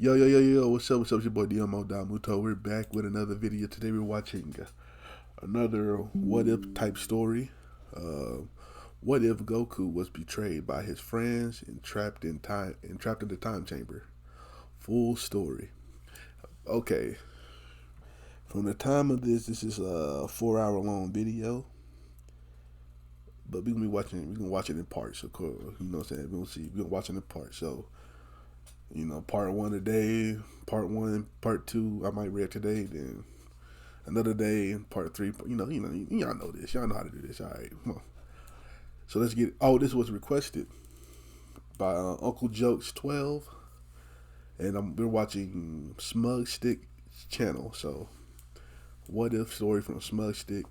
Yo, what's up? What's up? It's your boy Domuto. We're back with another video. Today we're watching another what if type story. Uh, what if Goku was betrayed by his friends and trapped in the time chamber? Full story. Okay. From the time of this is a 4 hour long video. But we can watch it in parts, of course. You know what I'm saying? We're gonna watch it in parts. So part one today, part one, part two, I might read today, then another day, part three. Y'all know this. Y'all know how to do this. All right, come on. So let's get. Oh, this was requested by Uncle Jokes 12, and we're watching SmugStick channel. So, what if story from SmugStick?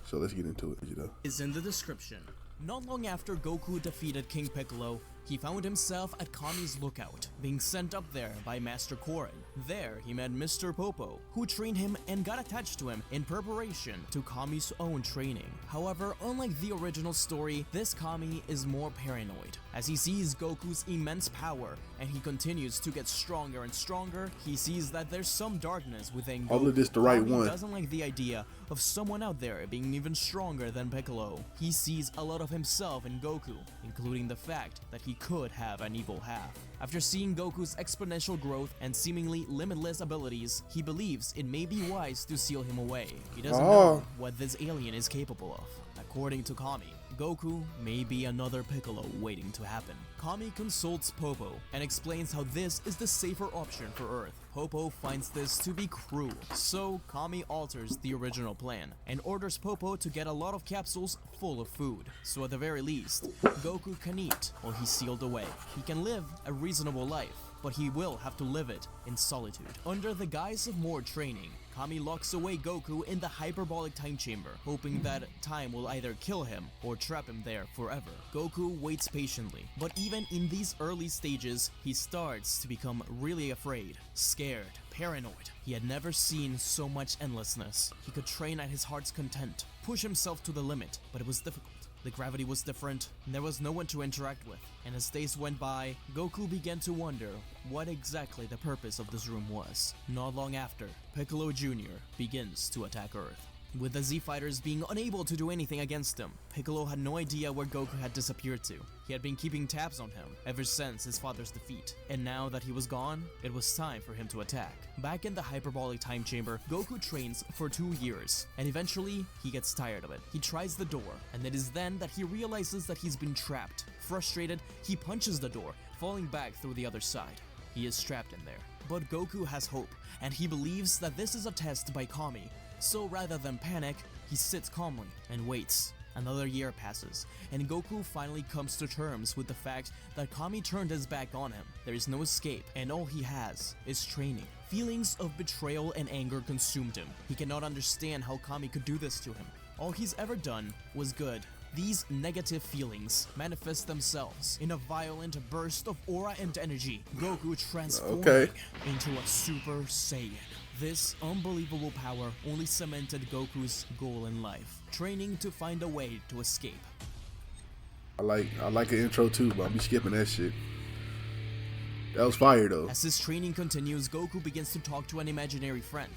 So let's get into it. Is in the description. Not long after Goku defeated King Piccolo, he found himself at Kami's lookout, being sent up there by Master Korin. There, he met Mr. Popo, who trained him and got attached to him in preparation to Kami's own training. However, unlike the original story, this Kami is more paranoid. As he sees Goku's immense power, and he continues to get stronger and stronger, he sees that there's some darkness within Goku. All of this the right one. He doesn't like the idea of someone out there being even stronger than Piccolo. He sees a lot of himself in Goku, including the fact that he could have an evil half. After seeing Goku's exponential growth and seemingly limitless abilities, he believes it may be wise to seal him away. He doesn't know what this alien is capable of. According to Kami, Goku may be another Piccolo waiting to happen. Kami consults Popo and explains how this is the safer option for Earth. Popo finds this to be cruel, so Kami alters the original plan and orders Popo to get a lot of capsules full of food. So at the very least, Goku can eat while he's sealed away. He can live a reasonable life, but he will have to live it in solitude. Under the guise of more training, Kami locks away Goku in the hyperbolic time chamber, hoping that time will either kill him or trap him there forever. Goku waits patiently, but even in these early stages, he starts to become really afraid, scared, paranoid. He had never seen so much endlessness. He could train at his heart's content, push himself to the limit, but it was difficult. The gravity was different, and there was no one to interact with. And as days went by, Goku began to wonder what exactly the purpose of this room was. Not long after, Piccolo Jr. begins to attack Earth. With the Z-Fighters being unable to do anything against him, Piccolo had no idea where Goku had disappeared to. He had been keeping tabs on him ever since his father's defeat, and now that he was gone, it was time for him to attack. Back in the hyperbolic time chamber, Goku trains for 2 years, and eventually, he gets tired of it. He tries the door, and it is then that he realizes that he's been trapped. Frustrated, he punches the door, falling back through the other side. He is trapped in there. But Goku has hope, and he believes that this is a test by Kami. So rather than panic, he sits calmly and waits. Another year passes, and Goku finally comes to terms with the fact that Kami turned his back on him. There is no escape, and all he has is training. Feelings of betrayal and anger consumed him. He cannot understand how Kami could do this to him. All he's ever done was good. These negative feelings themselves in a violent burst of aura and energy. Goku transforming into a Super Saiyan. This unbelievable power only cemented Goku's goal in life, training to find a way to escape. I like the intro too, but I'll be skipping that shit. That was fire though. As his training continues, Goku begins to talk to an imaginary friend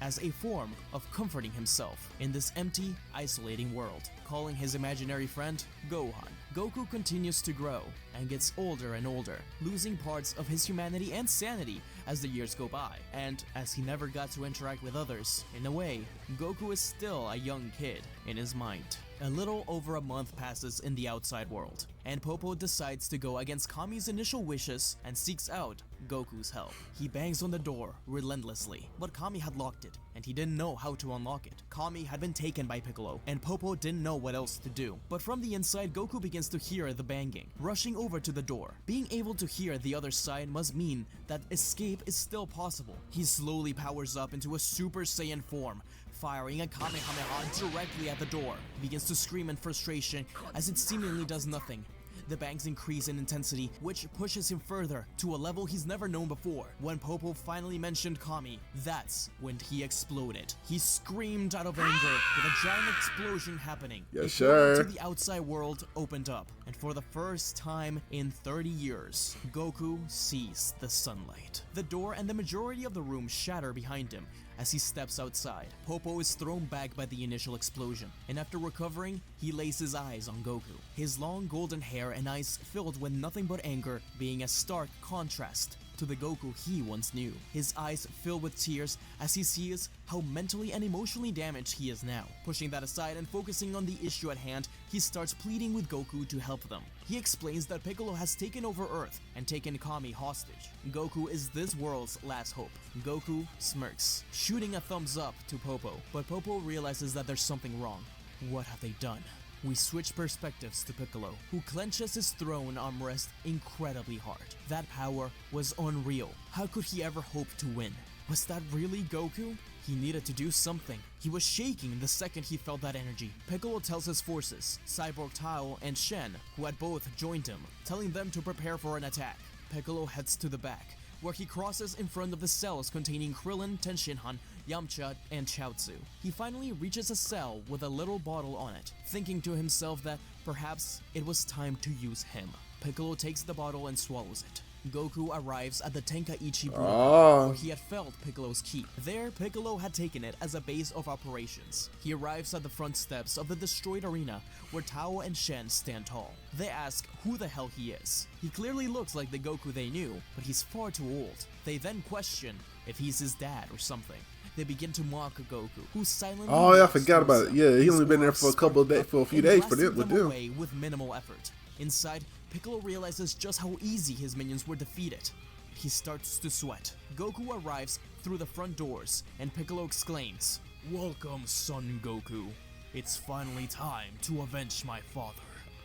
as a form of comforting himself in this empty, isolating world, calling his imaginary friend Gohan. Goku continues to grow and gets older and older, losing parts of his humanity and sanity as the years go by. And as he never got to interact with others, in a way, Goku is still a young kid in his mind. A little over a month passes in the outside world, and Popo decides to go against Kami's initial wishes and seeks out Goku's help. He bangs on the door relentlessly, but Kami had locked it, and he didn't know how to unlock it. Kami had been taken by Piccolo, and Popo didn't know what else to do. But from the inside, Goku begins to hear the banging, rushing over to the door. Being able to hear the other side must mean that escape is still possible. He slowly powers up into a Super Saiyan form, firing a Kamehameha directly at the door. He begins to scream in frustration as it seemingly does nothing. the bangs increase in intensity, which pushes him further to a level he's never known before. When Popo finally mentioned Kami, that's when he exploded. He screamed out of anger with a giant explosion happening. Yes, The sir. door to the outside world opened up, and for the first time in 30 years, Goku sees the sunlight. The door and the majority of the room shatter behind him as he steps outside. Popo is thrown back by the initial explosion, and after recovering, he lays his eyes on Goku. His long golden hair and eyes filled with nothing but anger, being a stark contrast to the Goku he once knew. His eyes fill with tears as he sees how mentally and emotionally damaged he is now. Pushing that aside and focusing on the issue at hand, he starts pleading with Goku to help them. He explains that Piccolo has taken over Earth and taken Kami hostage. Goku is this world's last hope. Goku smirks, shooting a thumbs up to Popo, but Popo realizes that there's something wrong. What have they done? We switch perspectives to Piccolo, who clenches his throne armrest incredibly hard. That power was unreal. How could he ever hope to win? Was that really Goku? He needed to do something. He was shaking the second he felt that energy. Piccolo tells his forces, Cyborg Tao and Shen, who had both joined him, telling them to prepare for an attack. Piccolo heads to the back, where he crosses in front of the cells containing Krillin, Tenshinhan, Yamcha, and Chaozu. He finally reaches a cell with a little bottle on it, thinking to himself that perhaps it was time to use him. Piccolo takes the bottle and swallows it. Goku arrives at the Tenkaichi Budokan, where he had felt Piccolo's ki. There, Piccolo had taken it as a base of operations. He arrives at the front steps of the destroyed arena, where Tao and Shen stand tall. They ask who the hell he is. He clearly looks like the Goku they knew, but he's far too old. They then question if he's his dad or something. They begin to mock Goku, who silently I forgot about it. Yeah, he only been there for a few days for them with them. Away with minimal effort. Inside, Piccolo realizes just how easy his minions were defeated. He starts to sweat. Goku arrives through the front doors, and Piccolo exclaims, "Welcome, Son Goku. It's finally time to avenge my father."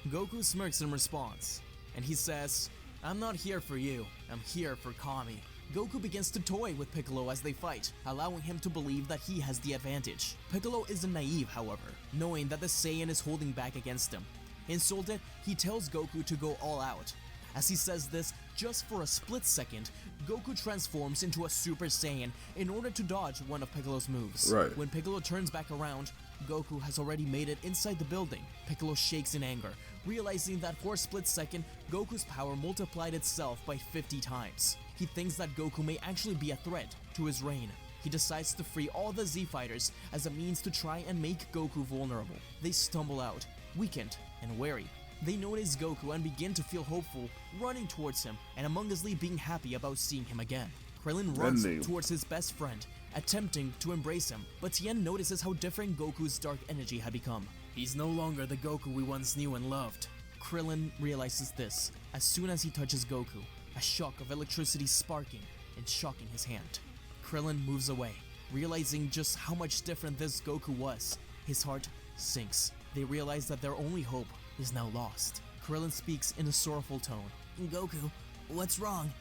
Goku smirks in response, and he says, "I'm not here for you, I'm here for Kami." Goku begins to toy with Piccolo as they fight, allowing him to believe that he has the advantage. Piccolo isn't naive, however, knowing that the Saiyan is holding back against him. Insulted, he tells Goku to go all out. As he says this, just for a split second, Goku transforms into a Super Saiyan in order to dodge one of Piccolo's moves. Right. When Piccolo turns back around, Goku has already made it inside the building. Piccolo shakes in anger, realizing that for a split second, Goku's power multiplied itself by 50 times. He thinks that Goku may actually be a threat to his reign. He decides to free all the Z fighters as a means to try and make Goku vulnerable. They stumble out, weakened and wary. They notice Goku and begin to feel hopeful, running towards him and amongously being happy about seeing him again. Krillin runs towards his best friend, attempting to embrace him, but Tien notices how different Goku's dark energy had become. He's no longer the Goku we once knew and loved. Krillin realizes this as soon as he touches Goku, a shock of electricity sparking and shocking his hand. Krillin moves away, realizing just how much different this Goku was. His heart sinks. They realize that their only hope is now lost. Krillin speaks in a sorrowful tone. Goku, what's wrong?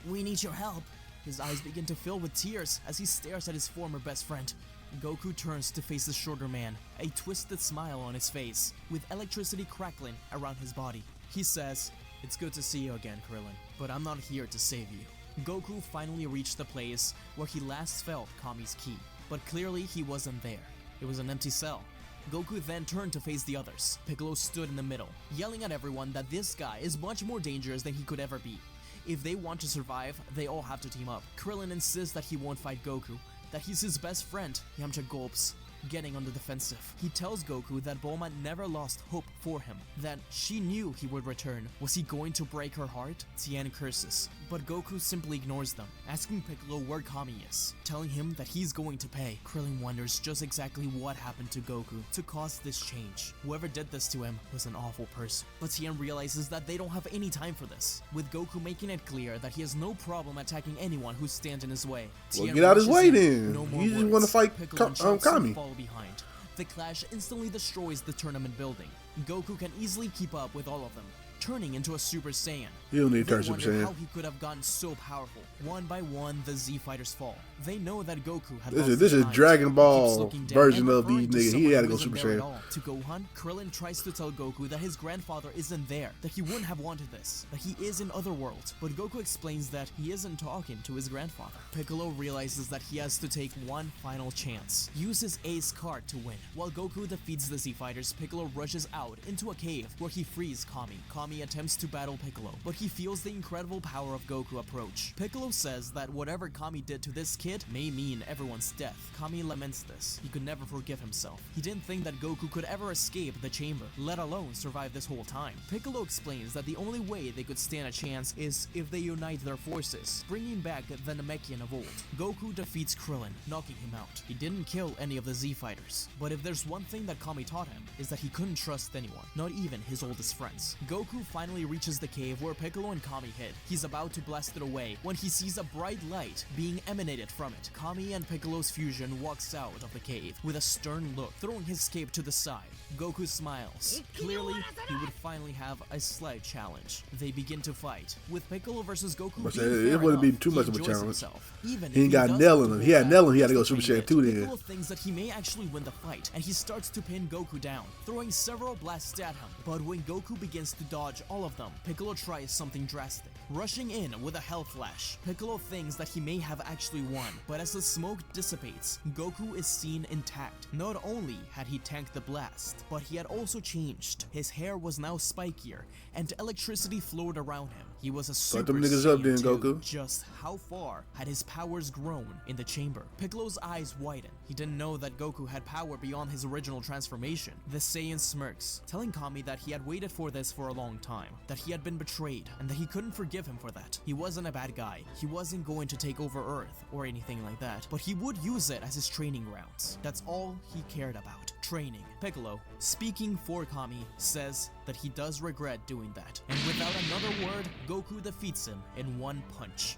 We need your help. His eyes begin to fill with tears as he stares at his former best friend. Goku turns to face the shorter man, a twisted smile on his face, with electricity crackling around his body. He says, "It's good to see you again, Krillin, but I'm not here to save you." Goku finally reached the place where he last felt Kami's ki, but clearly he wasn't there. It was an empty cell. Goku then turned to face the others. Piccolo stood in the middle, yelling at everyone that this guy is much more dangerous than he could ever be. If they want to survive, they all have to team up. Krillin insists that he won't fight Goku, that he's his best friend. Yamcha gulps, getting on the defensive. He tells Goku that Bulma never lost hope for him, that she knew he would return. Was he going to break her heart? Tien curses, but Goku simply ignores them, asking Piccolo where Kami is, telling him that he's going to pay. Krillin wonders just exactly what happened to Goku to cause this change. Whoever did this to him was an awful person. But Tien realizes that they don't have any time for this, with Goku making it clear that he has no problem attacking anyone who stands in his way. Well, Tien get out his way rushes in, then. no more You just words. want to fight Piccolo and Chaozu Kami. fall behind. The clash instantly destroys the tournament building. Goku can easily keep up with all of them, turning into a Super Saiyan. You don't need to They turn Super wonder Saiyan. how he could have gotten so powerful. One by one, the Z fighters fall. They know that Goku had This lost is his mind. Dragon He keeps Ball looking down version and of referring these to niggas. He someone had to who go isn't Super there at Saiyan. all. To Gohan, Krillin tries to tell Goku that his grandfather isn't there, that he wouldn't have wanted this, that he is in other world. But Goku explains that he isn't talking to his grandfather. Piccolo realizes that he has to take one final chance. Use his ace card to win. While Goku defeats the Z fighters, Piccolo rushes out into a cave where he frees Kami. Kami attempts to battle Piccolo, but he feels the incredible power of Goku approach. Piccolo says that whatever Kami did to this kid may mean everyone's death. Kami laments this. He could never forgive himself. He didn't think that Goku could ever escape the chamber, let alone survive this whole time. Piccolo explains that the only way they could stand a chance is if they unite their forces, bringing back the Namekian of old. Goku defeats Krillin, knocking him out. He didn't kill any of the Z fighters, but if there's one thing that Kami taught him, is that he couldn't trust anyone, not even his oldest friends. Goku finally reaches the cave where Piccolo and Kami hid. He's about to blast it away when he sees a bright light being emanated from it. Kami and Piccolo's fusion walks out of the cave with a stern look, throwing his cape to the side. Goku smiles. Clearly, he would finally have a slight challenge. They begin to fight, with Piccolo versus Goku But being it fair wouldn't be enough. too He much of a enjoys challenge. himself, even He if ain't got does Nell have in to him. hold He had back Nell in him. He had to just go a Super tiny Saiyan 2 bit. then. Piccolo thinks that he may actually win the fight, and he starts to pin Goku down, throwing several blasts at him. But when Goku begins to dodge all of them, Piccolo tries something drastic, rushing in with a Hell Flash. Piccolo thinks that he may have actually won, but as the smoke dissipates, Goku is seen intact. Not only had he tanked the blast, but he had also changed. His hair was now spikier, and electricity flowed around him. He was a Super them niggas up Saiyan then, 2. Goku. Just how far had his powers grown in the chamber? Piccolo's eyes widen. He didn't know that Goku had power beyond his original transformation. The Saiyan smirks, telling Kami that he had waited for this for a long time, that he had been betrayed, and that he couldn't forgive him for that. He wasn't a bad guy. He wasn't going to take over Earth or anything like that, but he would use it as his training grounds. That's all he cared about. Training. Piccolo, speaking for Kami, says that he does regret doing that, and without another word, Goku defeats him in one punch.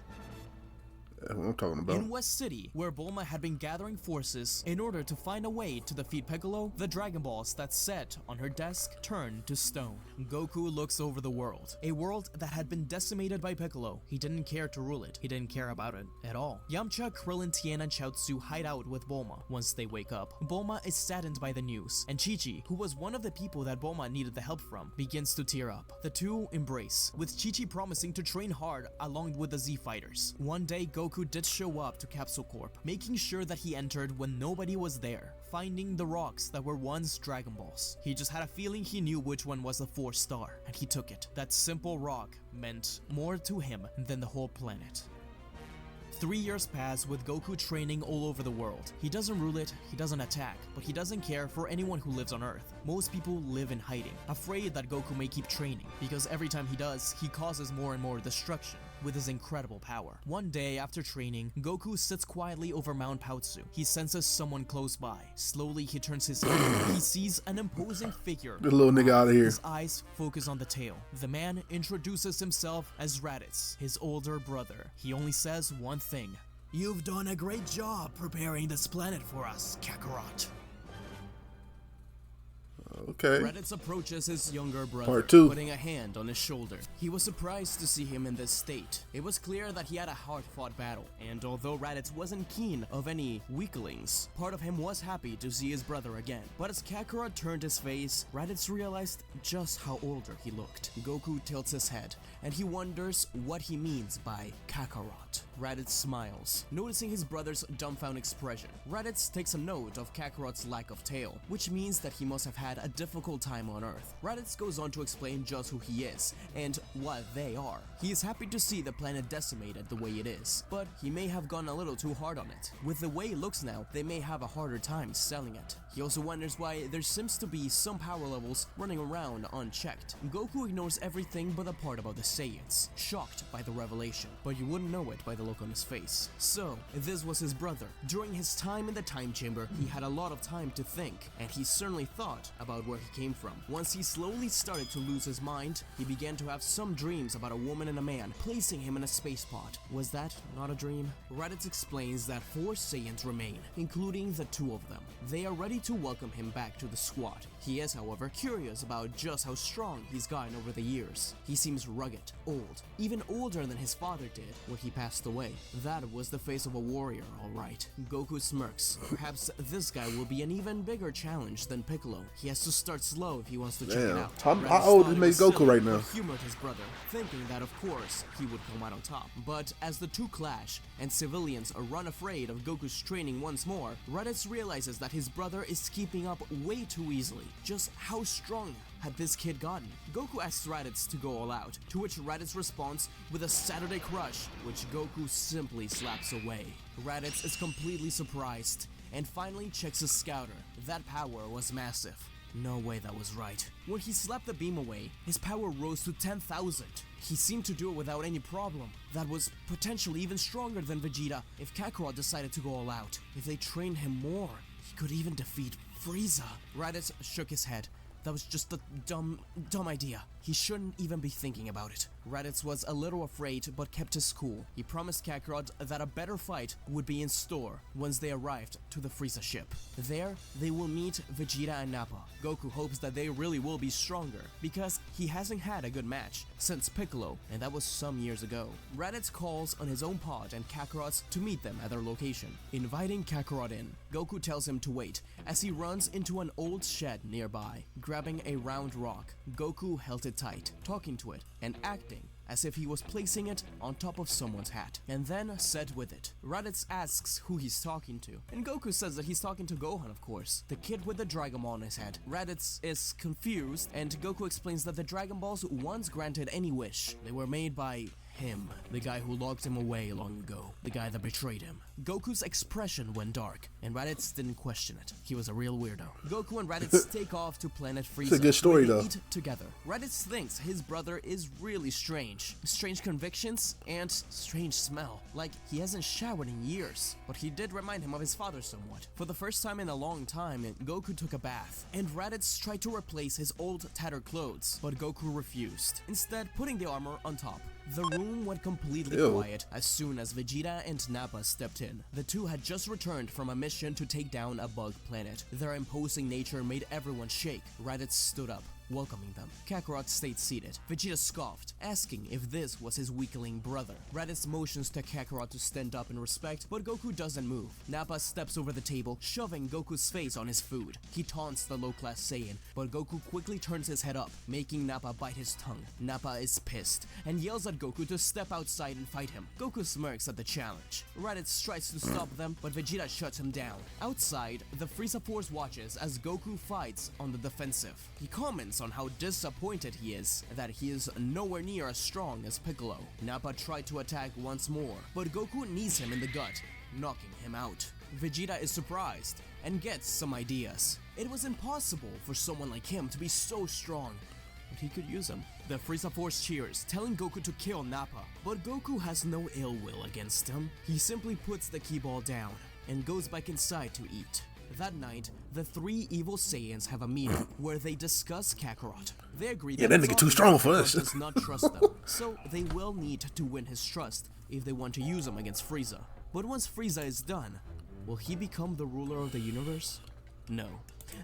That's what I'm talking about. In West City, where Bulma had been gathering forces in order to find a way to defeat Piccolo, the Dragon Balls that sat on her desk turned to stone. Goku looks over the world, a world that had been decimated by Piccolo. He didn't care to rule it. He didn't care about it at all. Yamcha, Krillin, Tien, and Chaozu hide out with Bulma. Once they wake up, Bulma is saddened by the news, and Chi-Chi, who was one of the people that Bulma needed the help from, begins to tear up. The two embrace, with Chi-Chi promising to train hard along with the Z fighters. One day, Goku did show up to Capsule Corp, making sure that he entered when nobody was there, finding the rocks that were once Dragon Balls. He just had a feeling he knew which one was the 4th star, and he took it. That simple rock meant more to him than the whole planet. 3 years pass with Goku training all over the world. He doesn't rule it, he doesn't attack, but he doesn't care for anyone who lives on Earth. Most people live in hiding, afraid that Goku may keep training, because every time he does, he causes more and more destruction with his incredible power. One day after training, Goku sits quietly over Mount Paozu. He senses someone close by. Slowly, he turns his head. He sees an imposing figure. This little nigga out of here. His eyes focus on the tail. The man introduces himself as Raditz, his older brother. He only says one thing. You've done a great job preparing this planet for us, Kakarot. Okay. Raditz approaches his younger brother, Part 2. putting a hand on his shoulder. He was surprised to see him in this state. It was clear that he had a hard-fought battle, and although Raditz wasn't keen of any weaklings, part of him was happy to see his brother again. But as Kakarot turned his face, Raditz realized just how older he looked. Goku tilts his head, and he wonders what he means by Kakarot. Raditz smiles, noticing his brother's dumbfounded expression. Raditz takes a note of Kakarot's lack of tail, which means that he must have had a difficult time on Earth. Raditz goes on to explain just who he is and what they are. He is happy to see the planet decimated the way it is, but he may have gone a little too hard on it. With the way it looks now, they may have a harder time selling it. He also wonders why there seems to be some power levels running around unchecked. Goku ignores everything but the part about the Saiyans, shocked by the revelation, but you wouldn't know it by the look on his face. So, this was his brother. During his time in the time chamber, he had a lot of time to think, and he certainly thought about where he came from. Once he slowly started to lose his mind, he began to have some some dreams about a woman and a man placing him in a space pod. Was that not a dream? Raditz explains that 4 Saiyans remain, including the 2 of them. They are ready to welcome him back to the squad. He is, however, curious about just how strong he's gotten over the years. He seems rugged, old, even older than his father did when he passed away. That was the face of a warrior, alright. Goku smirks. Perhaps this guy will be an even bigger challenge than Piccolo. He has to start slow if he wants to check it out. How old is Goku right now? Humored his brother, thinking that of course he would come out on top. But as the two clash and civilians run afraid of Goku's training once more, Raditz realizes that his brother is keeping up way too easily. Just how strong had this kid gotten? Goku asks Raditz to go all out, to which Raditz responds with a Saturday crush, which Goku simply slaps away. Raditz is completely surprised and finally checks his scouter. That power was massive. No way that was right. When he slapped the beam away, his power rose to 10,000. He seemed to do it without any problem. That was potentially even stronger than Vegeta if Kakarot decided to go all out. If they trained him more, he could even defeat Frieza. Raditz shook his head. That was just a dumb idea. He shouldn't even be thinking about it. Raditz was a little afraid but kept his cool. He promised Kakarot that a better fight would be in store once they arrived to the Frieza ship. There, they will meet Vegeta and Nappa. Goku hopes that they really will be stronger because he hasn't had a good match since Piccolo, and that was some years ago. Raditz calls on his own pod and Kakarot's to meet them at their location. Inviting Kakarot in, Goku tells him to wait as he runs into an old shed nearby. Grabbing a round rock, Goku held it tight, talking to it and acting as if he was placing it on top of someone's hat, and then said with it. Raditz asks who he's talking to, and Goku says that he's talking to Gohan, of course, the kid with the Dragon Ball on his head. Raditz is confused, and Goku explains that the Dragon Balls once granted any wish. They were made by him, the guy who locked him away long ago, the guy that betrayed him. Goku's expression went dark, and Raditz didn't question it. He was a real weirdo. Goku and Raditz take off to planet Frieza. It's a good story, where they though. eat together. Raditz thinks his brother is really strange. Strange convictions and strange smell. Like he hasn't showered in years. But he did remind him of his father somewhat. For the first time in a long time, Goku took a bath, and Raditz tried to replace his old tattered clothes, but Goku refused, instead putting the armor on top. The room went completely quiet as soon as Vegeta and Nappa stepped in. The two had just returned from a mission to take down a bug planet. Their imposing nature made everyone shake. Raditz stood up, welcoming them. Kakarot stayed seated. Vegeta scoffed, asking if this was his weakling brother. Raditz motions to Kakarot to stand up in respect, but Goku doesn't move. Nappa steps over the table, shoving Goku's face on his food. He taunts the low-class Saiyan, but Goku quickly turns his head up, making Nappa bite his tongue. Nappa is pissed, and yells at Goku to step outside and fight him. Goku smirks at the challenge. Raditz tries to stop them, but Vegeta shuts him down. Outside, the Frieza Force watches as Goku fights on the defensive. He comments on how disappointed he is that he is nowhere near as strong as Piccolo. Nappa tried to attack once more, but Goku knees him in the gut, knocking him out. Vegeta is surprised and gets some ideas. It was impossible for someone like him to be so strong, but he could use him. The Frieza Force cheers, telling Goku to kill Nappa, but Goku has no ill will against him. He simply puts the key ball down and goes back inside to eat. That night, the 3 evil Saiyans have a meeting where they discuss Kakarot. They agree that that nigga too strong for us. does not trust them, so they will need to win his trust if they want to use him against Frieza. But once Frieza is done, will he become the ruler of the universe? No.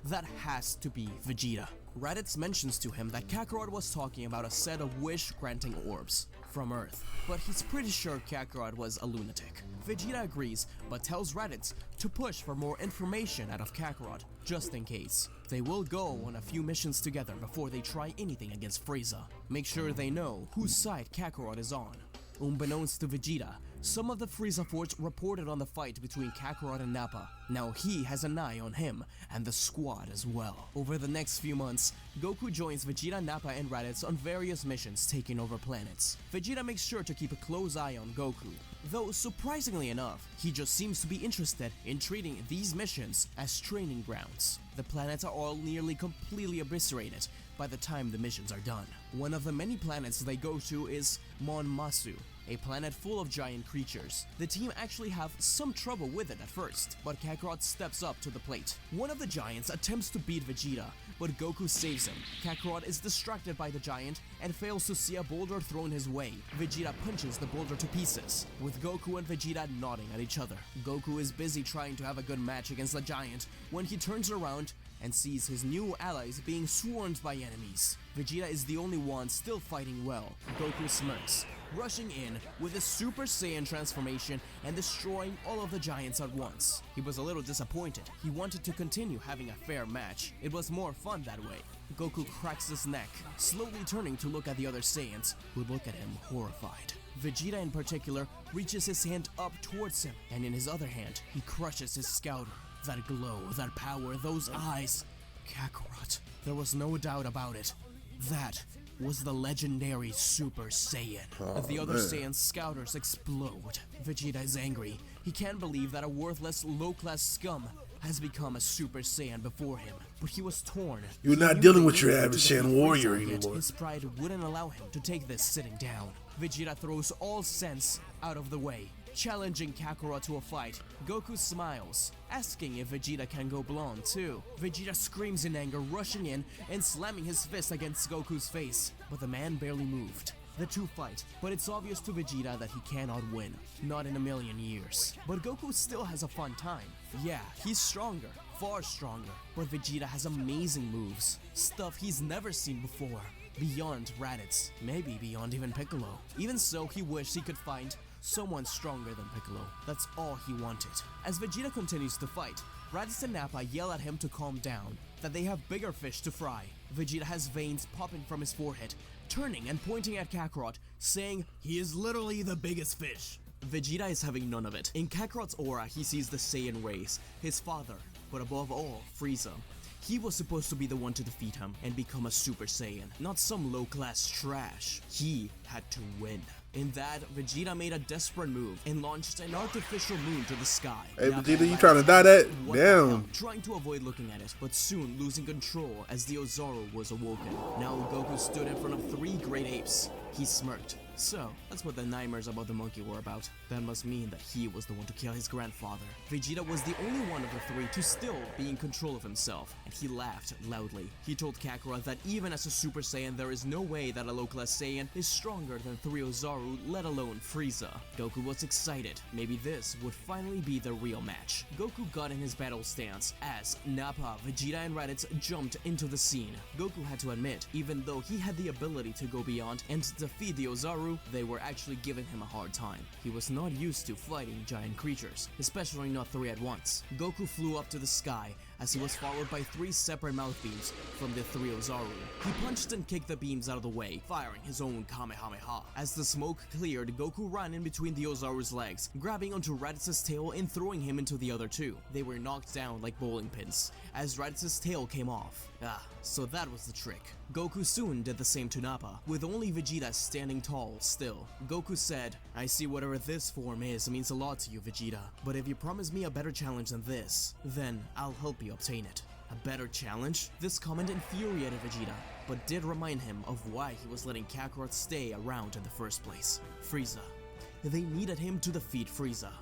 That has to be Vegeta. Raditz mentions to him that Kakarot was talking about a set of wish-granting orbs from Earth, but he's pretty sure Kakarot was a lunatic. Vegeta agrees, but tells Raditz to push for more information out of Kakarot, just in case. They will go on a few missions together before they try anything against Frieza. Make sure they know whose side Kakarot is on. Unbeknownst to Vegeta, some of the Frieza Force reported on the fight between Kakarot and Nappa. Now he has an eye on him and the squad as well. Over the next few months, Goku joins Vegeta, Nappa, and Raditz on various missions taking over planets. Vegeta makes sure to keep a close eye on Goku, though surprisingly enough, he just seems to be interested in treating these missions as training grounds. The planets are all nearly completely eviscerated by the time the missions are done. One of the many planets they go to is Mon Masu, a planet full of giant creatures. The team actually have some trouble with it at first, but Kakarot steps up to the plate. One of the giants attempts to beat Vegeta, but Goku saves him. Kakarot is distracted by the giant and fails to see a boulder thrown his way. Vegeta punches the boulder to pieces, with Goku and Vegeta nodding at each other. Goku is busy trying to have a good match against the giant when he turns around and sees his new allies being swarmed by enemies. Vegeta is the only one still fighting well. Goku smirks, rushing in with his Super Saiyan transformation and destroying all of the giants at once. He was a little disappointed. He wanted to continue having a fair match. It was more fun that way. Goku cracks his neck, slowly turning to look at the other Saiyans, who look at him horrified. Vegeta in particular reaches his hand up towards him, and in his other hand, he crushes his scouter. That glow, that power, those eyes. Kakarot. There was no doubt about it. That was the legendary Super Saiyan. The other Saiyan scouters explode. Vegeta is angry. He can't believe that a worthless, low-class scum has become a Super Saiyan before him. But he was torn. You're not dealing with your average Saiyan warrior anymore. His pride wouldn't allow him to take this sitting down. Vegeta throws all sense out of the way, challenging Kakarot to a fight. Goku smiles, asking if Vegeta can go blonde too. Vegeta screams in anger, rushing in and slamming his fist against Goku's face, but the man barely moved. The two fight, but it's obvious to Vegeta that he cannot win. Not in a million years. But Goku still has a fun time. Yeah, he's stronger, far stronger, but Vegeta has amazing moves. Stuff he's never seen before. Beyond Raditz, maybe beyond even Piccolo. Even so, he wished he could find someone stronger than Piccolo. That's all he wanted. As Vegeta continues to fight, Raditz and Nappa yell at him to calm down, that they have bigger fish to fry. Vegeta has veins popping from his forehead, turning and pointing at Kakarot, saying, He is literally the biggest fish. Vegeta is having none of it. In Kakarot's aura, he sees the Saiyan race, his father, but above all, Frieza. He was supposed to be the one to defeat him and become a Super Saiyan, not some low-class trash. He had to win. In that, Vegeta made a desperate move and launched an artificial moon to the sky. Hey Vegeta, you trying to die that? Damn. Trying to avoid looking at it, but soon losing control as the Ozaru was awoken. Now Goku stood in front of 3 great apes. He smirked. So, that's what the nightmares about the monkey were about. That must mean that he was the one to kill his grandfather. Vegeta was the only one of the 3 to still be in control of himself, and he laughed loudly. He told Kakarot that even as a Super Saiyan, there is no way that a low-class Saiyan is stronger than 3 Ozaru, let alone Frieza. Goku was excited. Maybe this would finally be the real match. Goku got in his battle stance as Nappa, Vegeta, and Raditz jumped into the scene. Goku had to admit, even though he had the ability to go beyond and defeat the Ozaru, they were actually giving him a hard time. He was not used to fighting giant creatures, especially not 3 at once. Goku flew up to the sky as he was followed by 3 separate mouth beams from the 3 Ozaru. He punched and kicked the beams out of the way, firing his own Kamehameha. As the smoke cleared, Goku ran in between the Ozaru's legs, grabbing onto Raditz's tail and throwing him into the other 2. They were knocked down like bowling pins, as Raditz's tail came off. So that was the trick. Goku soon did the same to Nappa, with only Vegeta standing tall still. Goku said, I see whatever this form is means a lot to you, Vegeta, but if you promise me a better challenge than this, then I'll help you obtain it. A better challenge? This comment infuriated Vegeta, but did remind him of why he was letting Kakarot stay around in the first place. Frieza. They needed him to defeat Frieza.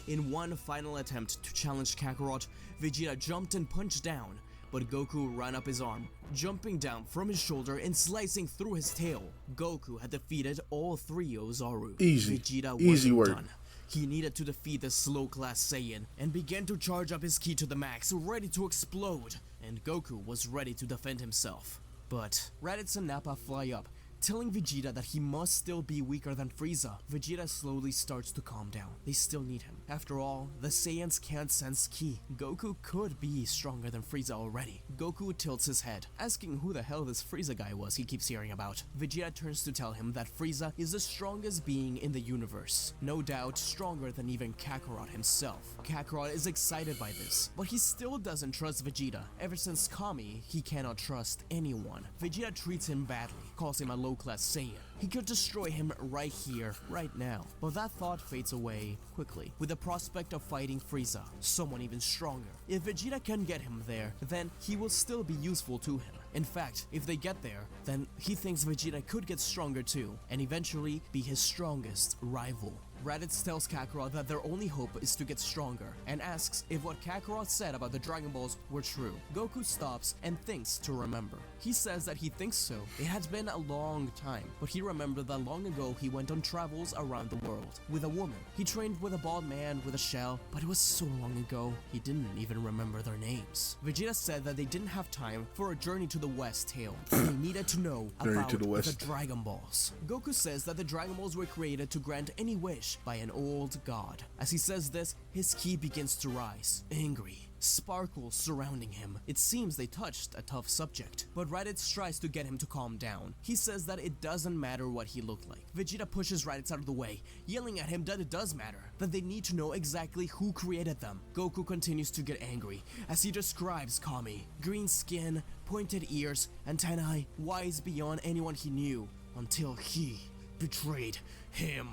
In one final attempt to challenge Kakarot, Vegeta jumped and punched down, but Goku ran up his arm, jumping down from his shoulder and slicing through his tail. Goku had defeated all 3 Ozaru. Easy. Vegeta Easy wasn't work. done. He needed to defeat the slow-class Saiyan and began to charge up his ki to the max, ready to explode. And Goku was ready to defend himself. But Raditz and Nappa fly up, telling Vegeta that he must still be weaker than Frieza. Vegeta slowly starts to calm down. They still need him. After all, the Saiyans can't sense ki. Goku could be stronger than Frieza already. Goku tilts his head, asking who the hell this Frieza guy was he keeps hearing about. Vegeta turns to tell him that Frieza is the strongest being in the universe. No doubt stronger than even Kakarot himself. Kakarot is excited by this, but he still doesn't trust Vegeta. Ever since Kami, he cannot trust anyone. Vegeta treats him badly, calls him a low-class Saiyan. He could destroy him right here, right now. But that thought fades away quickly, with the prospect of fighting Frieza, someone even stronger. If Vegeta can get him there, then he will still be useful to him. In fact, if they get there, then he thinks Vegeta could get stronger too, and eventually be his strongest rival. Raditz tells Kakarot that their only hope is to get stronger and asks if what Kakarot said about the Dragon Balls were true. Goku stops and thinks to remember. He says that he thinks so. It had been a long time, but he remembered that long ago he went on travels around the world with a woman. He trained with a bald man with a shell, but it was so long ago he didn't even remember their names. Vegeta said that they didn't have time for a journey to the West tale. They needed to know about the Dragon Balls. Goku says that the Dragon Balls were created to grant any wish by an old god. As he says this, his ki begins to rise, angry. Sparkles surrounding him. It seems they touched a tough subject, but Raditz tries to get him to calm down. He says that it doesn't matter what he looked like. Vegeta pushes Raditz out of the way, yelling at him that it does matter, that they need to know exactly who created them. Goku continues to get angry as he describes Kami. Green skin, pointed ears, antennae, wise beyond anyone he knew, until he betrayed him.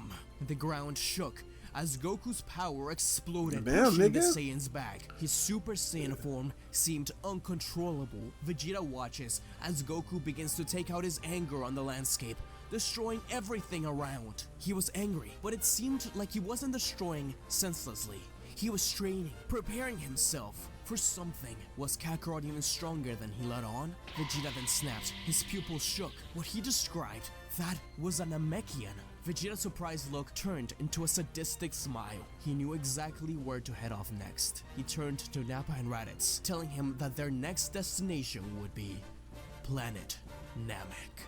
The ground shook as Goku's power exploded, pushing the Saiyan's back. His Super Saiyan form seemed uncontrollable. Vegeta watches as Goku begins to take out his anger on the landscape, destroying everything around. He was angry, but it seemed like he wasn't destroying senselessly. He was training, preparing himself for something. Was Kakarot even stronger than he let on? Vegeta then snapped. His pupils shook. What he described, that was a Namekian. Vegeta's surprised look turned into a sadistic smile. He knew exactly where to head off next. He turned to Nappa and Raditz, telling him that their next destination would be Planet Namek.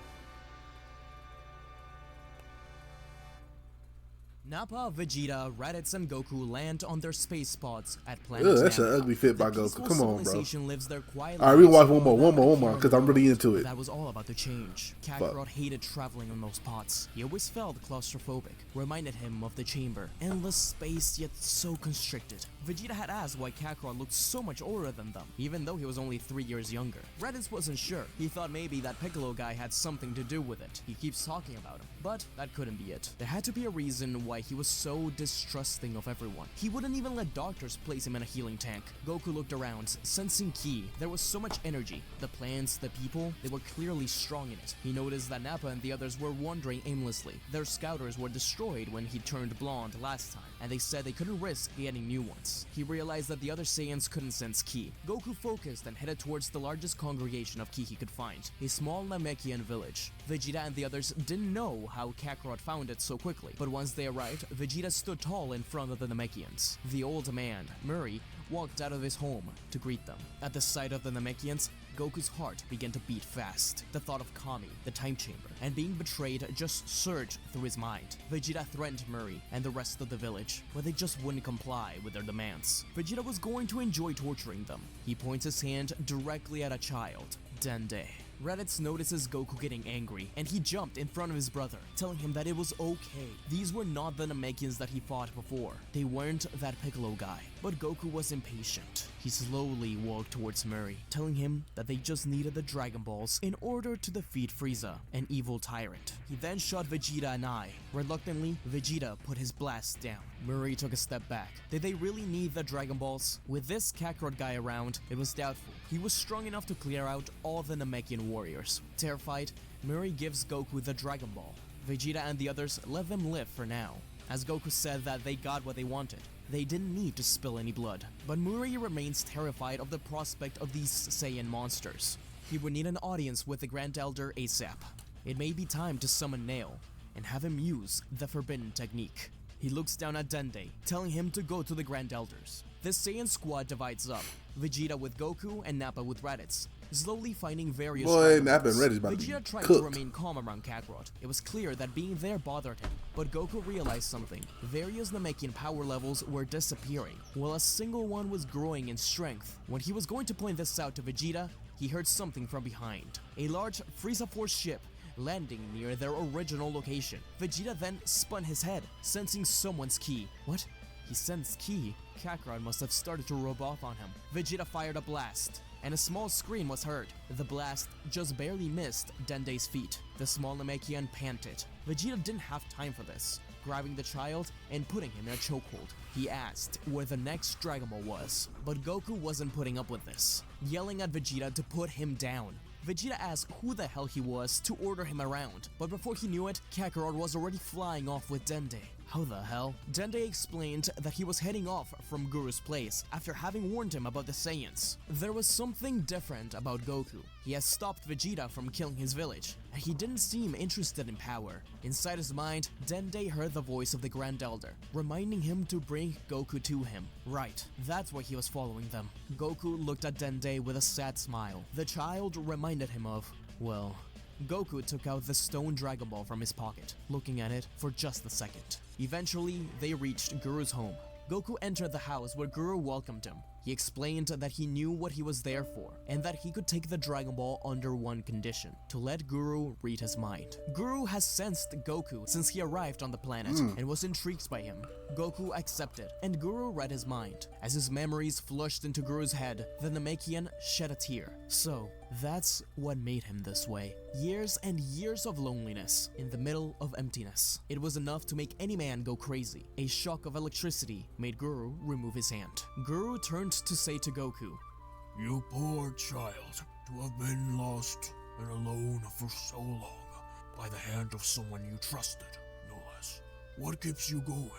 Nappa, Vegeta, Raditz, and Goku land on their space pods at Planet Namek. That's an ugly fit by Goku. Come on, bro. Lives their quiet Alright, we watch one more, because I'm really into it. That was all about to change. Kakarot hated traveling on those pods. He always felt claustrophobic. Reminded him of the chamber. Endless space, yet so constricted. Vegeta had asked why Kakarot looked so much older than them, even though he was only 3 years younger. Raditz wasn't sure. He thought maybe that Piccolo guy had something to do with it. He keeps talking about him. But that couldn't be it. There had to be a reason why he was so distrusting of everyone. He wouldn't even let doctors place him in a healing tank. Goku looked around, sensing ki. There was so much energy. The plants, the people, they were clearly strong in it. He noticed that Nappa and the others were wandering aimlessly. Their scouters were destroyed when he turned blonde last time, and they said they couldn't risk getting new ones. He realized that the other Saiyans couldn't sense ki. Goku focused and headed towards the largest congregation of ki he could find, a small Namekian village. Vegeta and the others didn't know how Kakarot found it so quickly, but once they arrived, Vegeta stood tall in front of the Namekians. The old man, Murray, walked out of his home to greet them. At the sight of the Namekians, Goku's heart began to beat fast. The thought of Kami, the time chamber, and being betrayed just surged through his mind. Vegeta threatened Murray and the rest of the village, but they just wouldn't comply with their demands. Vegeta was going to enjoy torturing them. He points his hand directly at a child, Dende. Raditz notices Goku getting angry, and he jumped in front of his brother, telling him that it was okay. These were not the Namekians that he fought before. They weren't that Piccolo guy. But Goku was impatient. He slowly walked towards Murray, telling him that they just needed the Dragon Balls in order to defeat Frieza, an evil tyrant. He then shot Vegeta an eye. Reluctantly, Vegeta put his blast down. Murray took a step back. Did they really need the Dragon Balls? With this Kakarot guy around, it was doubtful. He was strong enough to clear out all the Namekian warriors. Terrified, Murray gives Goku the Dragon Ball. Vegeta and the others let them live for now, as Goku said that they got what they wanted. They didn't need to spill any blood. But Murray remains terrified of the prospect of these Saiyan monsters. He would need an audience with the Grand Elder ASAP. It may be time to summon Nail and have him use the forbidden technique. He looks down at Dende, telling him to go to the Grand Elders. The Saiyan squad divides up, Vegeta with Goku and Nappa with Raditz, slowly finding various Nappa and Raditz about Vegeta to tried cook. to remain calm around Kakarot. It was clear that being there bothered him, but Goku realized something. Various Namekian power levels were disappearing, while a single one was growing in strength. When he was going to point this out to Vegeta, he heard something from behind. A large Frieza Force ship landing near their original location. Vegeta then spun his head, sensing someone's ki. What? He sensed ki? Kakarot must have started to rub off on him. Vegeta fired a blast, and a small scream was heard. The blast just barely missed Dende's feet. The small Namekian panted. Vegeta didn't have time for this. Grabbing the child and putting him in a chokehold, he asked where the next Dragon Ball was. But Goku wasn't putting up with this, yelling at Vegeta to put him down. Vegeta asked who the hell he was to order him around, but before he knew it, Kakarot was already flying off with Dende. How the hell? Dende explained that he was heading off from Guru's place after having warned him about the Saiyans. There was something different about Goku. He has stopped Vegeta from killing his village, and he didn't seem interested in power. Inside his mind, Dende heard the voice of the Grand Elder, reminding him to bring Goku to him. Right, that's why he was following them. Goku looked at Dende with a sad smile. The child reminded him of, well, Goku took out the stone Dragon Ball from his pocket, looking at it for just a second. Eventually, they reached Guru's home. Goku entered the house where Guru welcomed him. He explained that he knew what he was there for, and that he could take the Dragon Ball under one condition, to let Guru read his mind. Guru has sensed Goku since he arrived on the planet, and was intrigued by him. Goku accepted, and Guru read his mind. As his memories flushed into Guru's head, the Namekian shed a tear. So, that's what made him this way. Years and years of loneliness, in the middle of emptiness. It was enough to make any man go crazy. A shock of electricity made Guru remove his hand. Guru turned to say to Goku, You poor child, to have been lost and alone for so long, by the hand of someone you trusted, no less. What keeps you going?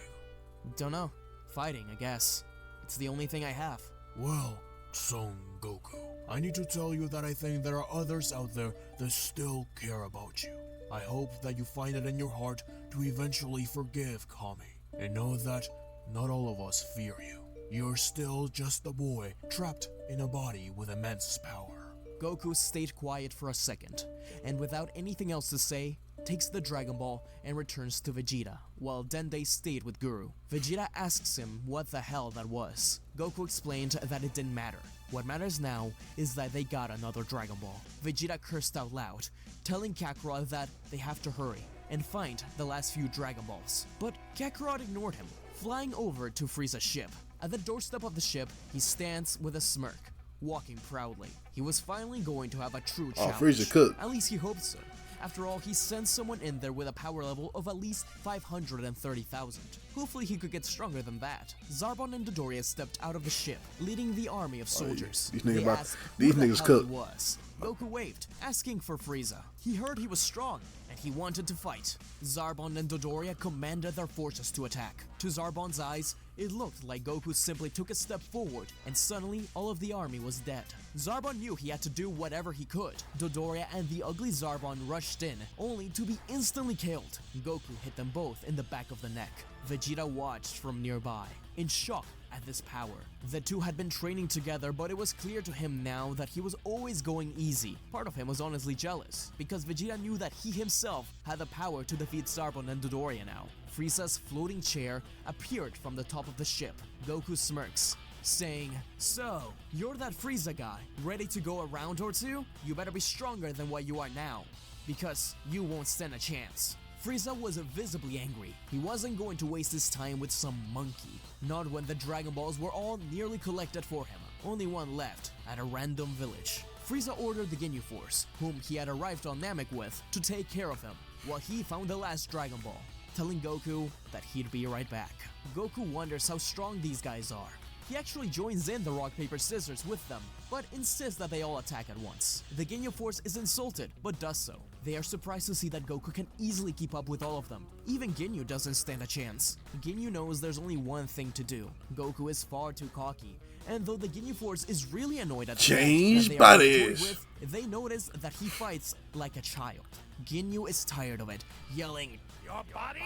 Don't know. Fighting, I guess. It's the only thing I have. Well, Son Goku, I need to tell you that I think there are others out there that still care about you. I hope that you find it in your heart to eventually forgive Kami, and know that not all of us fear you. You're still just a boy trapped in a body with immense power. Goku stayed quiet for a second, and without anything else to say, takes the Dragon Ball and returns to Vegeta, while Dende stayed with Guru. Vegeta asks him what the hell that was. Goku explained that it didn't matter. What matters now is that they got another Dragon Ball. Vegeta cursed out loud, telling Kakarot that they have to hurry and find the last few Dragon Balls. But Kakarot ignored him, flying over to Frieza's ship. At the doorstep of the ship, he stands with a smirk, walking proudly. He was finally going to have a true challenge. Frieza cooked. At least he hoped so. After all, he sent someone in there with a power level of at least 530,000. Hopefully he could get stronger than that. Zarbon and Dodoria stepped out of the ship, leading the army of soldiers. These They niggas, asked these who the niggas hell cooked. he was. Goku waved, asking for Frieza. He heard he was strong, and he wanted to fight. Zarbon and Dodoria commanded their forces to attack. To Zarbon's eyes, it looked like Goku simply took a step forward, and suddenly all of the army was dead. Zarbon knew he had to do whatever he could. Dodoria and the ugly Zarbon rushed in, only to be instantly killed. Goku hit them both in the back of the neck. Vegeta watched from nearby, in shock at this power. The two had been training together, but it was clear to him now that he was always going easy. Part of him was honestly jealous, because Vegeta knew that he himself had the power to defeat Zarbon and Dodoria now. Frieza's floating chair appeared from the top of the ship. Goku smirks, saying, So, you're that Frieza guy, ready to go a round or two? You better be stronger than what you are now, because you won't stand a chance. Frieza was visibly angry. He wasn't going to waste his time with some monkey. Not when the Dragon Balls were all nearly collected for him. Only one left, at a random village. Frieza ordered the Ginyu Force, whom he had arrived on Namek with, to take care of him, while he found the last Dragon Ball, telling Goku that he'd be right back. Goku wonders how strong these guys are. He actually joins in the rock, paper, scissors with them, but insists that they all attack at once. The Ginyu Force is insulted, but does so. They are surprised to see that Goku can easily keep up with all of them. Even Ginyu doesn't stand a chance. Ginyu knows there's only one thing to do. Goku is far too cocky, and though the Ginyu Force is really annoyed at the Change fact that they are bodies. with, they notice that he fights like a child. Ginyu is tired of it, yelling, Your body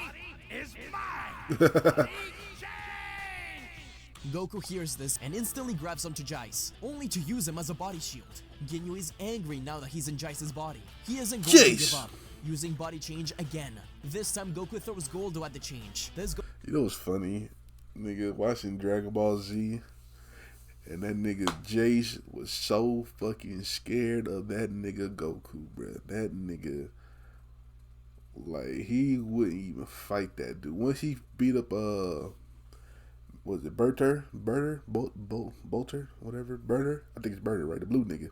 is mine! Goku hears this and instantly grabs onto Jaice, only to use him as a body shield. Ginyu is angry now that he's in Jaice's body. He isn't going to give up, using body change again. This time Goku throws Goldo at the change. You know what's funny? Nigga, watching Dragon Ball Z, and that nigga Jace was so fucking scared of that nigga Goku, bruh. That nigga, like, he wouldn't even fight that dude. Once he beat up, was it Bolter, whatever, Burter? I think it's Burter, right? The blue nigga.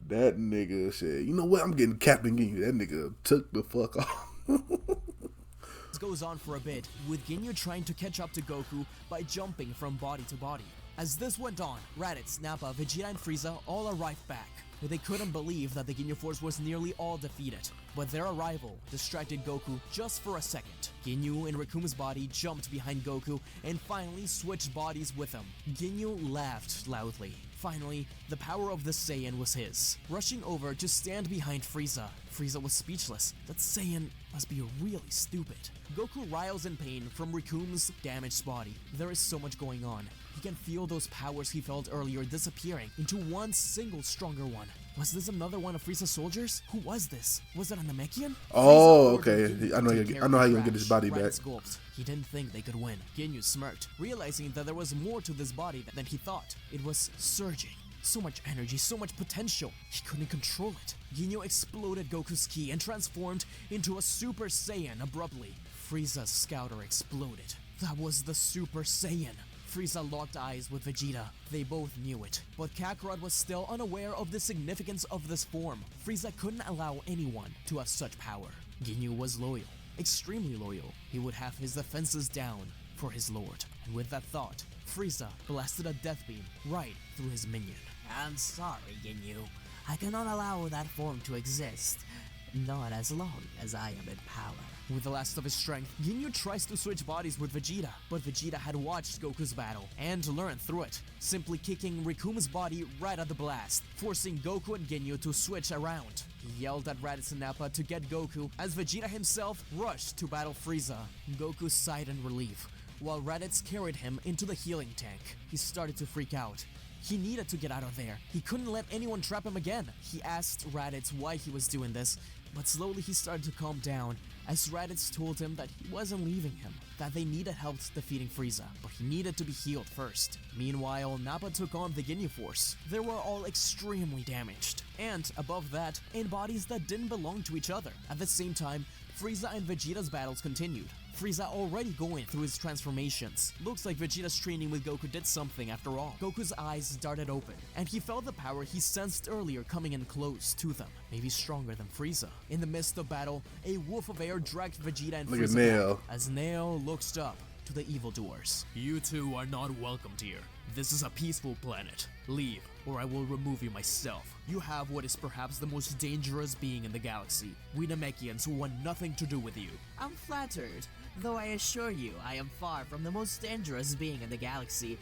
That nigga said, you know what? I'm getting Captain Ginyu. That nigga took the fuck off. This goes on for a bit, with Ginyu trying to catch up to Goku by jumping from body to body. As this went on, Raditz, Nappa, Vegeta, and Frieza all arrived back. They couldn't believe that the Ginyu Force was nearly all defeated, but their arrival distracted Goku just for a second. Ginyu in Rikuma's body jumped behind Goku and finally switched bodies with him. Ginyu laughed loudly. Finally, the power of the Saiyan was his. Rushing over to stand behind Frieza, Frieza was speechless. That Saiyan must be really stupid. Goku writhes in pain from Rikuma's damaged body. There is so much going on. He can feel those powers he felt earlier disappearing into one single stronger one. Was this another one of Frieza's soldiers? Who was this? Was it a Namekian? Oh, okay. I know how you're gonna get his body back. Raditz gulped. He didn't think they could win. Ginyu smirked, realizing that there was more to this body than he thought. It was surging. So much energy, so much potential. He couldn't control it. Ginyu exploded Goku's ki and transformed into a Super Saiyan abruptly. Frieza's scouter exploded. That was the Super Saiyan. Frieza locked eyes with Vegeta. They both knew it, but Kakarot was still unaware of the significance of this form. Frieza couldn't allow anyone to have such power. Ginyu was loyal, extremely loyal. He would have his defenses down for his lord. And with that thought, Frieza blasted a death beam right through his minion. I'm sorry, Ginyu. I cannot allow that form to exist. Not as long as I am in power. With the last of his strength, Ginyu tries to switch bodies with Vegeta, but Vegeta had watched Goku's battle and learned through it, simply kicking Rikuma's body right at the blast, forcing Goku and Ginyu to switch around. He yelled at Raditz and Nappa to get Goku as Vegeta himself rushed to battle Frieza. Goku sighed in relief, while Raditz carried him into the healing tank. He started to freak out. He needed to get out of there. He couldn't let anyone trap him again. He asked Raditz why he was doing this, but slowly he started to calm down as Raditz told him that he wasn't leaving him, that they needed help defeating Frieza, but he needed to be healed first. Meanwhile, Nappa took on the Ginyu Force. They were all extremely damaged, and above that, in bodies that didn't belong to each other. At the same time, Frieza and Vegeta's battles continued. Frieza already going through his transformations. Looks like Vegeta's training with Goku did something after all. Goku's eyes darted open, and he felt the power he sensed earlier coming in close to them, maybe stronger than Frieza. In the midst of battle, a wolf of air dragged Vegeta and Look at Frieza Nail. back, as Nail looked up to the evildoers. You two are not welcomed here. This is a peaceful planet. Leave, or I will remove you myself. You have what is perhaps the most dangerous being in the galaxy. We Namekians want nothing to do with you. I'm flattered, though I assure you I am far from the most dangerous being in the galaxy.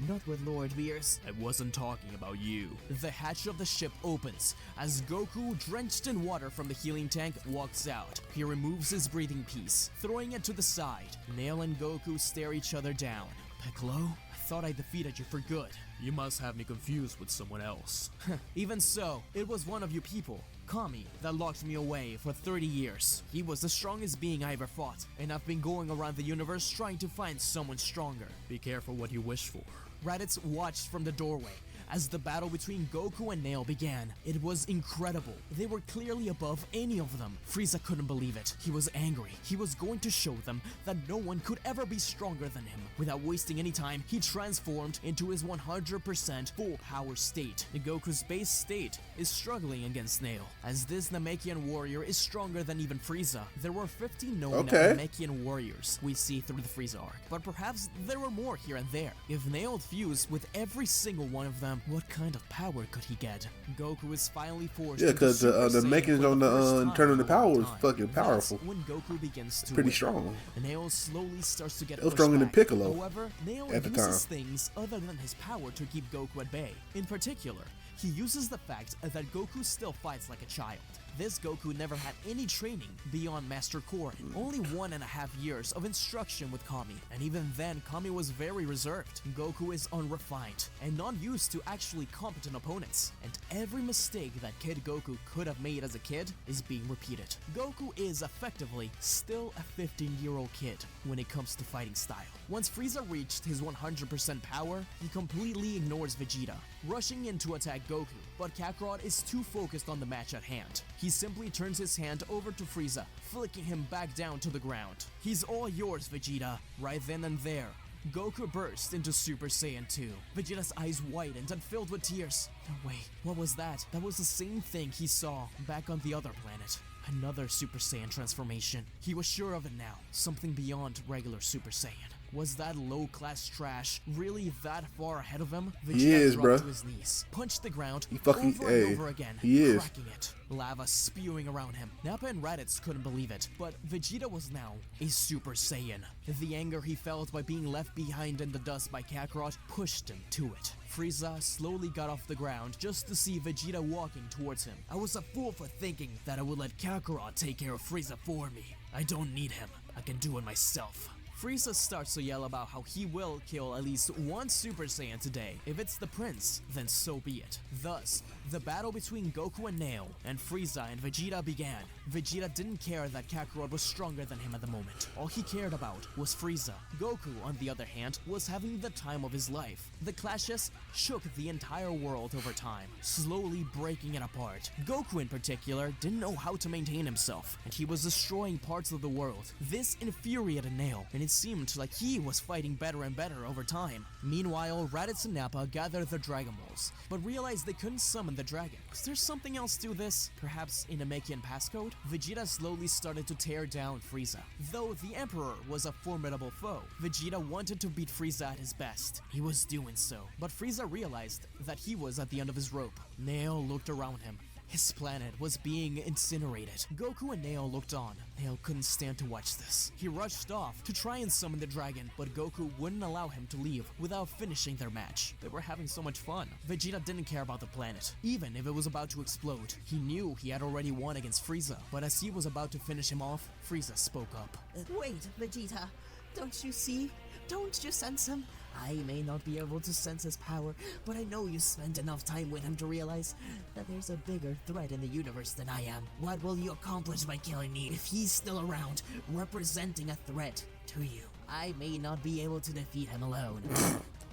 Not with Lord Beers. I wasn't talking about you. The hatch of the ship opens as Goku, drenched in water from the healing tank, walks out. He removes his breathing piece, throwing it to the side. Nail and Goku stare each other down. Piccolo? I thought I defeated you for good. You must have me confused with someone else. Even so, it was one of you people, Kami, that locked me away for 30 years. He was the strongest being I ever fought, and I've been going around the universe trying to find someone stronger. Be careful what you wish for. Raditz watched from the doorway as the battle between Goku and Nail began. It was incredible. They were clearly above any of them. Frieza couldn't believe it. He was angry. He was going to show them that no one could ever be stronger than him. Without wasting any time, he transformed into his 100% full power state. Goku's base state is struggling against Nail, as this Namekian warrior is stronger than even Frieza. There were 50 known Namekian warriors we see through the Frieza arc, but perhaps there were more here and there. If Nail fused with every single one of them, what kind of power could he get? Goku is finally forced. Yeah, because the makings on the turning the power was fucking powerful. When Goku begins to pretty win, strong. Nail slowly starts to get It was stronger than back. Piccolo However, Nail at the uses time. things other than his power to keep Goku at bay. In particular, he uses the fact that Goku still fights like a child. This Goku never had any training beyond Master Core, only 1.5 years of instruction with Kami, and even then Kami was very reserved. Goku is unrefined and not used to actually competent opponents, and every mistake that Kid Goku could have made as a kid is being repeated. Goku is effectively still a 15-year-old kid when it comes to fighting style. Once Frieza reached his 100% power, he completely ignores Vegeta, rushing in to attack Goku, but Kakarot is too focused on the match at hand. He simply turns his hand over to Frieza, flicking him back down to the ground. He's all yours, Vegeta. Right then and there, Goku burst into Super Saiyan 2. Vegeta's eyes widened and filled with tears. No, wait, what was that? That was the same thing he saw back on the other planet. Another Super Saiyan transformation. He was sure of it now. Something beyond regular Super Saiyan. Was that low-class trash really that far ahead of him? He is, dropped bro. to his knees, punched the ground He fucking over and over again, he is. cracking it. Lava spewing around him. Nappa and Raditz couldn't believe it, but Vegeta was now a Super Saiyan. The anger he felt by being left behind in the dust by Kakarot pushed him to it. Frieza slowly got off the ground just to see Vegeta walking towards him. I was a fool for thinking that I would let Kakarot take care of Frieza for me. I don't need him. I can do it myself. Frieza starts to yell about how he will kill at least one Super Saiyan today. If it's the Prince, then so be it. Thus, the battle between Goku and Nail and Frieza and Vegeta began. Vegeta didn't care that Kakarot was stronger than him at the moment. All he cared about was Frieza. Goku, on the other hand, was having the time of his life. The clashes shook the entire world over time, slowly breaking it apart. Goku in particular didn't know how to maintain himself, and he was destroying parts of the world. This infuriated Nail, and it seemed like he was fighting better and better over time. Meanwhile, Raditz and Nappa gathered their Dragon Balls, but realized they couldn't summon the dragon. Was there something else to this? Perhaps a Namekian passcode? Vegeta slowly started to tear down Frieza. Though the Emperor was a formidable foe, Vegeta wanted to beat Frieza at his best. He was doing so, but Frieza realized that he was at the end of his rope. Nail looked around him. His planet was being incinerated. Goku and Nail looked on. Nail couldn't stand to watch this. He rushed off to try and summon the dragon, but Goku wouldn't allow him to leave without finishing their match. They were having so much fun. Vegeta didn't care about the planet, even if it was about to explode. He knew he had already won against Frieza, but as he was about to finish him off, Frieza spoke up. Wait, Vegeta. Don't you see? Don't you sense him? I may not be able to sense his power, but I know you spent enough time with him to realize that there's a bigger threat in the universe than I am. What will you accomplish by killing me if he's still around, representing a threat to you? I may not be able to defeat him alone.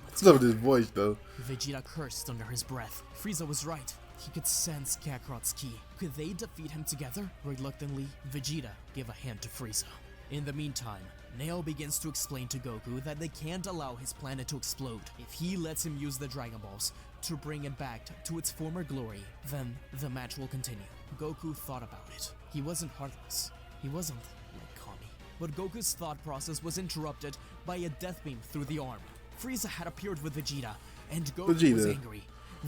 What's up with his voice, though? Vegeta cursed under his breath. Frieza was right. He could sense Kakarot's ki. Could they defeat him together? Reluctantly, Vegeta gave a hand to Frieza. In the meantime, Nail begins to explain to Goku that they can't allow his planet to explode. If he lets him use the Dragon Balls to bring it back to its former glory, then the match will continue. Goku thought about it. He wasn't heartless. He wasn't like Kami. But Goku's thought process was interrupted by a death beam through the arm. Frieza had appeared with Vegeta, and Goku was angry.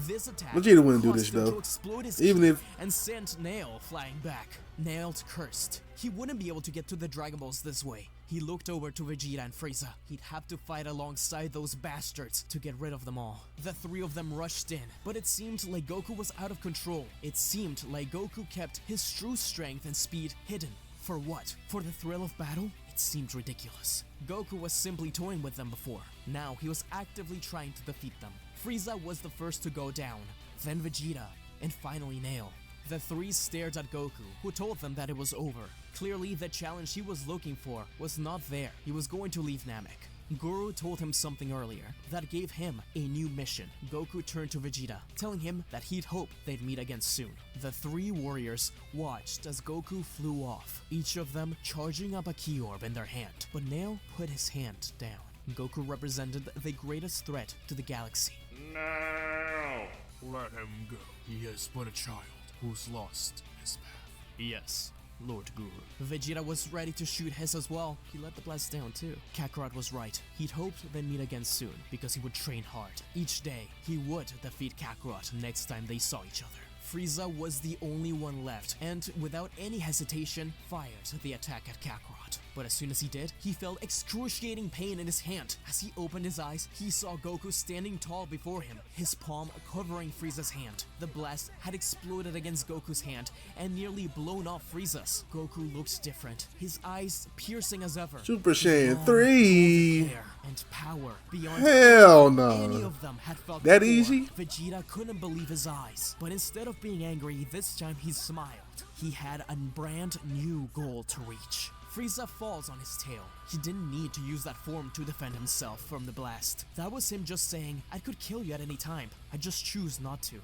This attack Vegeta wouldn't do caused this, him though. to explode his Even ki if- and sent Nail flying back. Nail cursed. He wouldn't be able to get to the Dragon Balls this way. He looked over to Vegeta and Frieza. He'd have to fight alongside those bastards to get rid of them all. The three of them rushed in, but it seemed like Goku was out of control. It seemed like Goku kept his true strength and speed hidden. For what? For the thrill of battle? It seemed ridiculous. Goku was simply toying with them before. Now he was actively trying to defeat them. Frieza was the first to go down, then Vegeta, and finally Nail. The three stared at Goku, who told them that it was over. Clearly, the challenge he was looking for was not there. He was going to leave Namek. Guru told him something earlier that gave him a new mission. Goku turned to Vegeta, telling him that he'd hope they'd meet again soon. The three warriors watched as Goku flew off, each of them charging up a key orb in their hand. But Nail put his hand down. Goku represented the greatest threat to the galaxy. No! Let him go. He is but a child who's lost his path. Yes, Lord Guru. Vegeta was ready to shoot his as well. He let the blast down too. Kakarot was right. He'd hoped they'd meet again soon because he would train hard. Each day, he would defeat Kakarot next time they saw each other. Frieza was the only one left, and without any hesitation, fired the attack at Kakarot. But as soon as he did, he felt excruciating pain in his hand. As he opened his eyes, he saw Goku standing tall before him, his palm covering Frieza's hand. The blast had exploded against Goku's hand and nearly blown off Frieza's. Goku looked different, his eyes piercing as ever. Super Saiyan Long 3. hair and power beyond Hell any no. of them had felt That before. easy? Vegeta couldn't believe his eyes, but instead of being angry, this time he smiled. He had a brand new goal to reach. Frieza falls on his tail. He didn't need to use that form to defend himself from the blast. That was him just saying, I could kill you at any time. I just choose not to.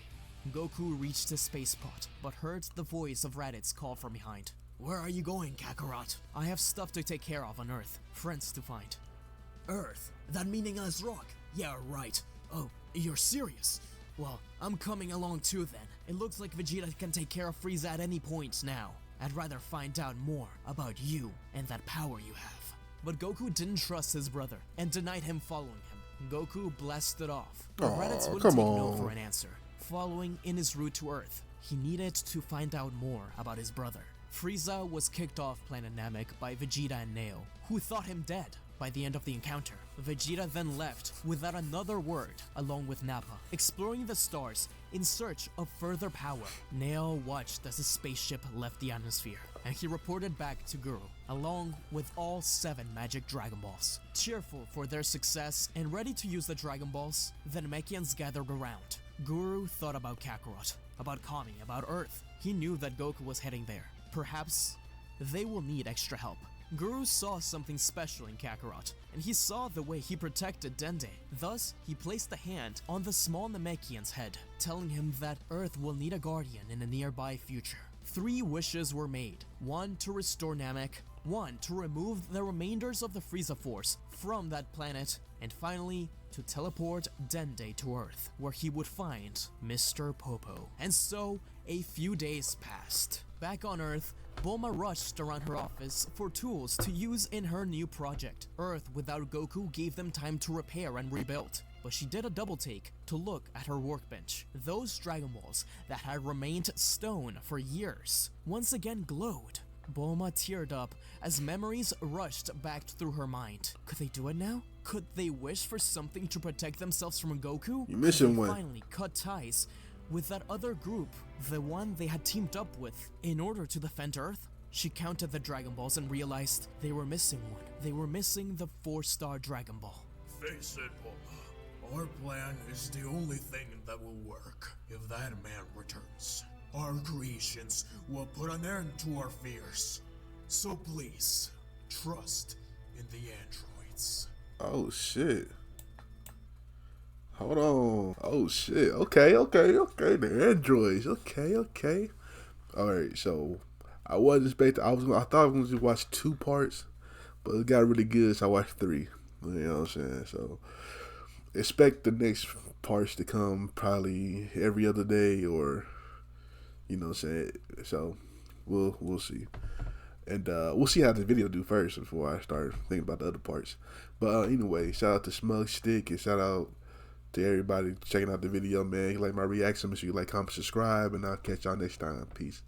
Goku reached his space pod, but heard the voice of Raditz call from behind. Where are you going, Kakarot? I have stuff to take care of on Earth, friends to find. Earth? That meaningless rock? Yeah, right. Oh, you're serious? Well, I'm coming along too then. It looks like Vegeta can take care of Frieza at any point now. I'd rather find out more about you and that power you have. but Goku didn't trust his brother and denied him following him. Goku blasted off, but Aw, Raditz wouldn't come take no on. for an answer. Following in his route to Earth, he needed to find out more about his brother. Frieza was kicked off planet Namek by Vegeta and Neo, who thought him dead by the end of the encounter. Vegeta then left without another word, along with Nappa, exploring the stars in search of further power. Neo watched as his spaceship left the atmosphere, and he reported back to Guru, along with all 7 magic Dragon Balls. Cheerful for their success and ready to use the Dragon Balls, the Namekians gathered around. Guru thought about Kakarot, about Kami, about Earth. He knew that Goku was heading there. Perhaps they will need extra help. Guru saw something special in Kakarot, and he saw the way he protected Dende. Thus, he placed a hand on the small Namekian's head, telling him that Earth will need a guardian in a nearby future. 3 wishes were made. 1 to restore Namek, 1 to remove the remainders of the Frieza Force from that planet, and finally, to teleport Dende to Earth, where he would find Mr. Popo. And so, a few days passed. Back on Earth, Bulma rushed around her office for tools to use in her new project. Earth without Goku gave them time to repair and rebuild, but she did a double take to look at her workbench. Those Dragon Balls that had remained stone for years once again glowed. Bulma teared up as memories rushed back through her mind. Could they do it now? Could they wish for something to protect themselves from Goku? You missing Could they one. finally cut ties with that other group, the one they had teamed up with, in order to defend Earth? She counted the Dragon Balls and realized they were missing one. They were missing the 4-star Dragon Ball. Face it, Bulma. Our plan is the only thing that will work. If that man returns, our creations will put an end to our fears. So please, trust in the androids. Oh shit. Hold on. Oh shit. Okay. The androids. Okay. Alright, so I wasn't expecting I thought I was gonna just watch 2 parts, but it got really good, so I watched 3. You know what I'm saying? So expect the next parts to come probably every other day, or you know what I'm saying. So we'll see. And we'll see how the video do first before I start thinking about the other parts. But anyway, shout out to SmugStick and shout out to everybody checking out the video, man. If you like my reaction, make sure you like, comment, subscribe, and I'll catch y'all next time. Peace.